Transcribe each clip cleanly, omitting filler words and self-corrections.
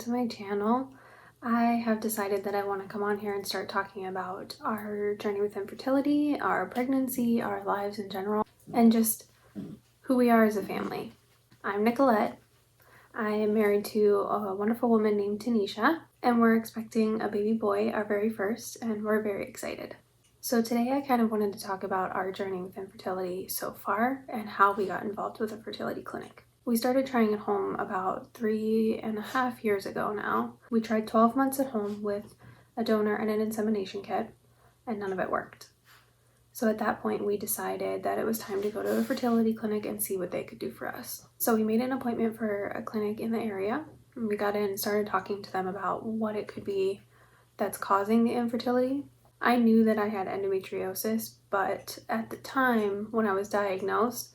to my channel. I have decided that I want to come on here and start talking about our journey with infertility, our pregnancy, our lives in general, and just who we are as a family. I'm Nicolette. I am married to a wonderful woman named Tanisha, and we're expecting a baby boy, our very first, and we're very excited. So today I kind of wanted to talk about our journey with infertility so far and how we got involved with a fertility clinic. We started trying at home about 3.5 years ago now. We tried 12 months at home with a donor and an insemination kit, and none of it worked. So at that point, we decided that it was time to go to a fertility clinic and see what they could do for us. So we made an appointment for a clinic in the area, and we got in and started talking to them about what it could be that's causing the infertility. I knew that I had endometriosis, but at the time when I was diagnosed,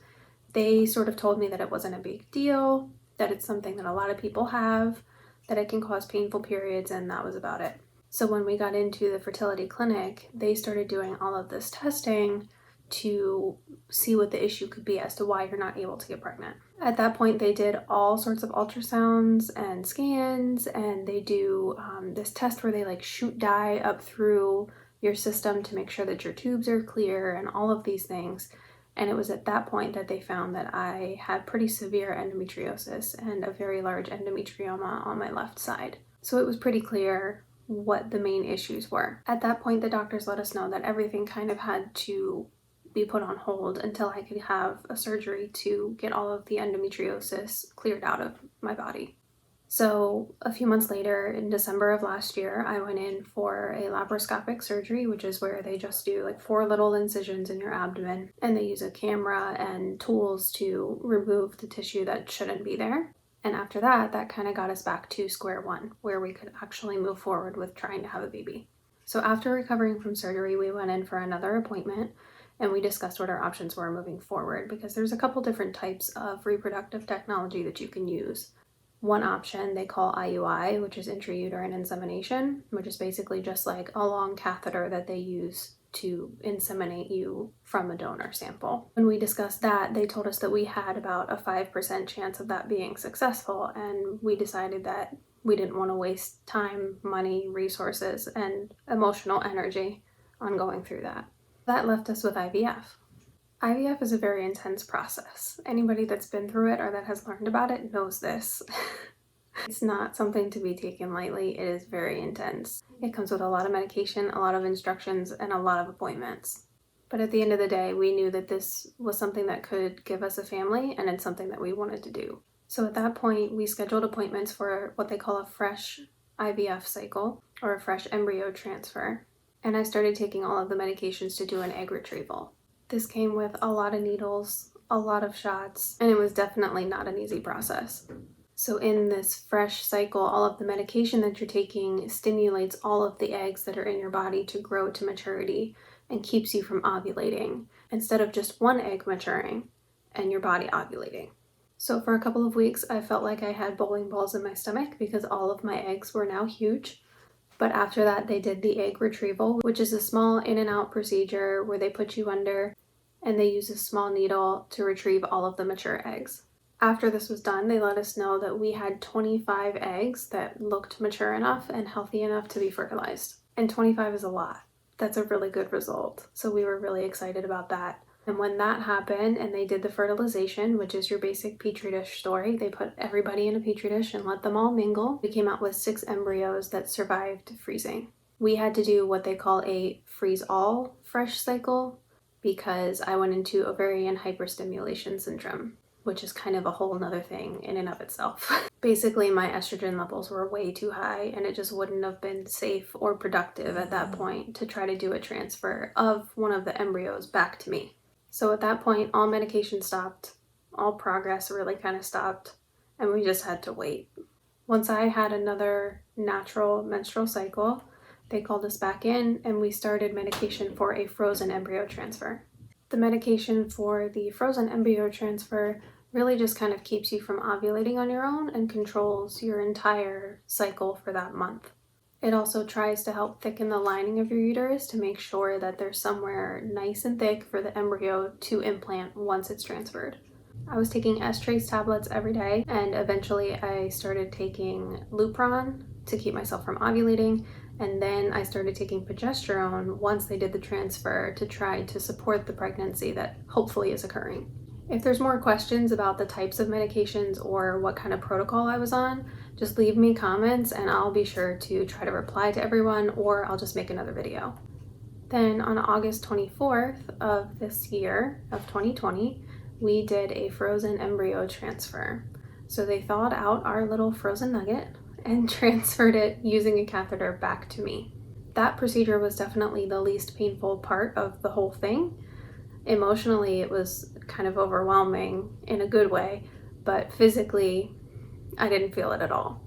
they sort of told me that it wasn't a big deal, that it's something that a lot of people have, that it can cause painful periods, and that was about it. So when we got into the fertility clinic, they started doing all of this testing to see what the issue could be as to why you're not able to get pregnant. At that point, they did all sorts of ultrasounds and scans, and they do this test where they shoot dye up through your system to make sure that your tubes are clear and all of these things. And it was at that point that they found that I had pretty severe endometriosis and a very large endometrioma on my left side. So it was pretty clear what the main issues were. At that point, the doctors let us know that everything kind of had to be put on hold until I could have a surgery to get all of the endometriosis cleared out of my body. So a few months later, in December of last year, I went in for a laparoscopic surgery, which is where they just do 4 little incisions in your abdomen, and they use a camera and tools to remove the tissue that shouldn't be there. And after that, that kind of got us back to square one, where we could actually move forward with trying to have a baby. So after recovering from surgery, we went in for another appointment, and we discussed what our options were moving forward, because there's a couple different types of reproductive technology that you can use. One option they call IUI, which is intrauterine insemination, which is basically just like a long catheter that they use to inseminate you from a donor sample. When we discussed that, they told us that we had about a 5% chance of that being successful, and we decided that we didn't want to waste time, money, resources, and emotional energy on going through that. That left us with IVF. IVF is a very intense process. Anybody that's been through it or that has learned about it knows this. It's not something to be taken lightly. It is very intense. It comes with a lot of medication, a lot of instructions, and a lot of appointments. But at the end of the day, we knew that this was something that could give us a family, and it's something that we wanted to do. So at that point, we scheduled appointments for what they call a fresh IVF cycle, or a fresh embryo transfer. And I started taking all of the medications to do an egg retrieval. This came with a lot of needles, a lot of shots, and it was definitely not an easy process. So in this fresh cycle, all of the medication that you're taking stimulates all of the eggs that are in your body to grow to maturity and keeps you from ovulating, instead of just one egg maturing and your body ovulating. So for a couple of weeks, I felt like I had bowling balls in my stomach because all of my eggs were now huge. But after that, they did the egg retrieval, which is a small in and out procedure where they put you under and they use a small needle to retrieve all of the mature eggs. After this was done, they let us know that we had 25 eggs that looked mature enough and healthy enough to be fertilized. And 25 is a lot. That's a really good result. So we were really excited about that. And when that happened and they did the fertilization, which is your basic petri dish story, they put everybody in a petri dish and let them all mingle. We came out with 6 embryos that survived freezing. We had to do what they call a freeze-all fresh cycle because I went into ovarian hyperstimulation syndrome, which is kind of a whole nother thing in and of itself. Basically, my estrogen levels were way too high, and it just wouldn't have been safe or productive at that point to try to do a transfer of one of the embryos back to me. So at that point, all medication stopped, all progress really kind of stopped, and we just had to wait. Once I had another natural menstrual cycle, they called us back in and we started medication for a frozen embryo transfer. The medication for the frozen embryo transfer really just kind of keeps you from ovulating on your own and controls your entire cycle for that month. It also tries to help thicken the lining of your uterus to make sure that there's somewhere nice and thick for the embryo to implant once it's transferred. I was taking S-trace tablets every day, and eventually I started taking Lupron to keep myself from ovulating, and then I started taking progesterone once they did the transfer to try to support the pregnancy that hopefully is occurring. If there's more questions about the types of medications or what kind of protocol I was on, just leave me comments and I'll be sure to try to reply to everyone, or I'll just make another video. Then on August 24th of this year, of 2020, we did a frozen embryo transfer. So they thawed out our little frozen nugget and transferred it using a catheter back to me. That procedure was definitely the least painful part of the whole thing. Emotionally, it was kind of overwhelming in a good way, but physically, I didn't feel it at all.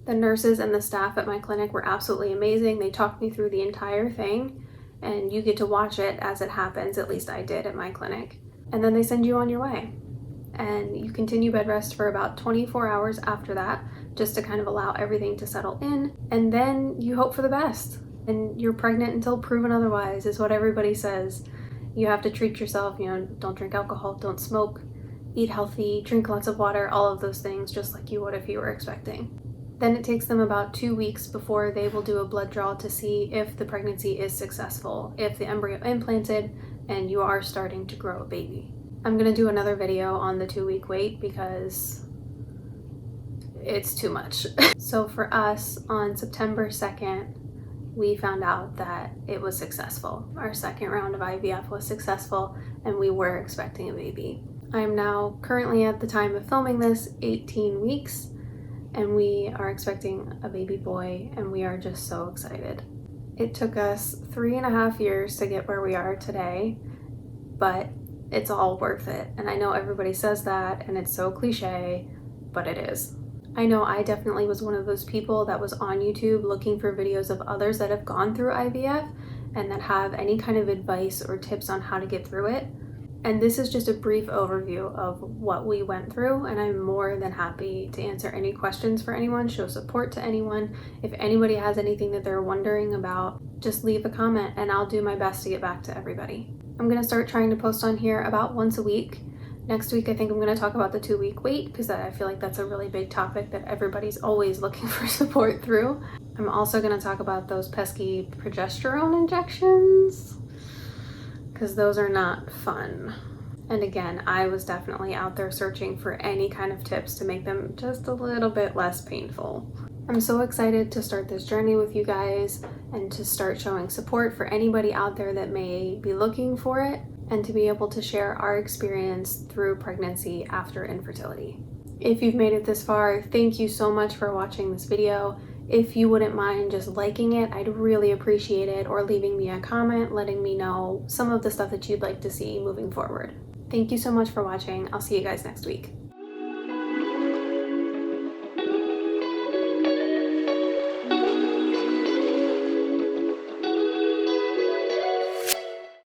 The nurses and the staff at my clinic were absolutely amazing. They talked me through the entire thing, and you get to watch it as it happens, at least I did at my clinic. And then they send you on your way. And you continue bed rest for about 24 hours after that, just to kind of allow everything to settle in. And then you hope for the best. And you're pregnant until proven otherwise, is what everybody says. You have to treat yourself, don't drink alcohol, don't smoke, eat healthy, drink lots of water, all of those things, just like you would if you were expecting. Then it takes them about 2 weeks before they will do a blood draw to see if the pregnancy is successful, if the embryo implanted, and you are starting to grow a baby. I'm gonna do another video on the 2-week wait because it's too much. So for us, on September 2nd, we found out that it was successful. Our second round of IVF was successful and we were expecting a baby. I am now currently, at the time of filming this, 18 weeks and we are expecting a baby boy and we are just so excited. It took us 3.5 years to get where we are today, but it's all worth it. And I know everybody says that and it's so cliche, but it is. I know I definitely was one of those people that was on YouTube looking for videos of others that have gone through IVF and that have any kind of advice or tips on how to get through it. And this is just a brief overview of what we went through, and I'm more than happy to answer any questions for anyone, show support to anyone. If anybody has anything that they're wondering about, just leave a comment and I'll do my best to get back to everybody. I'm gonna start trying to post on here about once a week. Next week, I think I'm going to talk about the 2-week wait because I feel like that's a really big topic that everybody's always looking for support through. I'm also going to talk about those pesky progesterone injections because those are not fun. And again, I was definitely out there searching for any kind of tips to make them just a little bit less painful. I'm so excited to start this journey with you guys and to start showing support for anybody out there that may be looking for it, and to be able to share our experience through pregnancy after infertility. If you've made it this far, thank you so much for watching this video. If you wouldn't mind just liking it, I'd really appreciate it, or leaving me a comment letting me know some of the stuff that you'd like to see moving forward. Thank you so much for watching. I'll see you guys next week.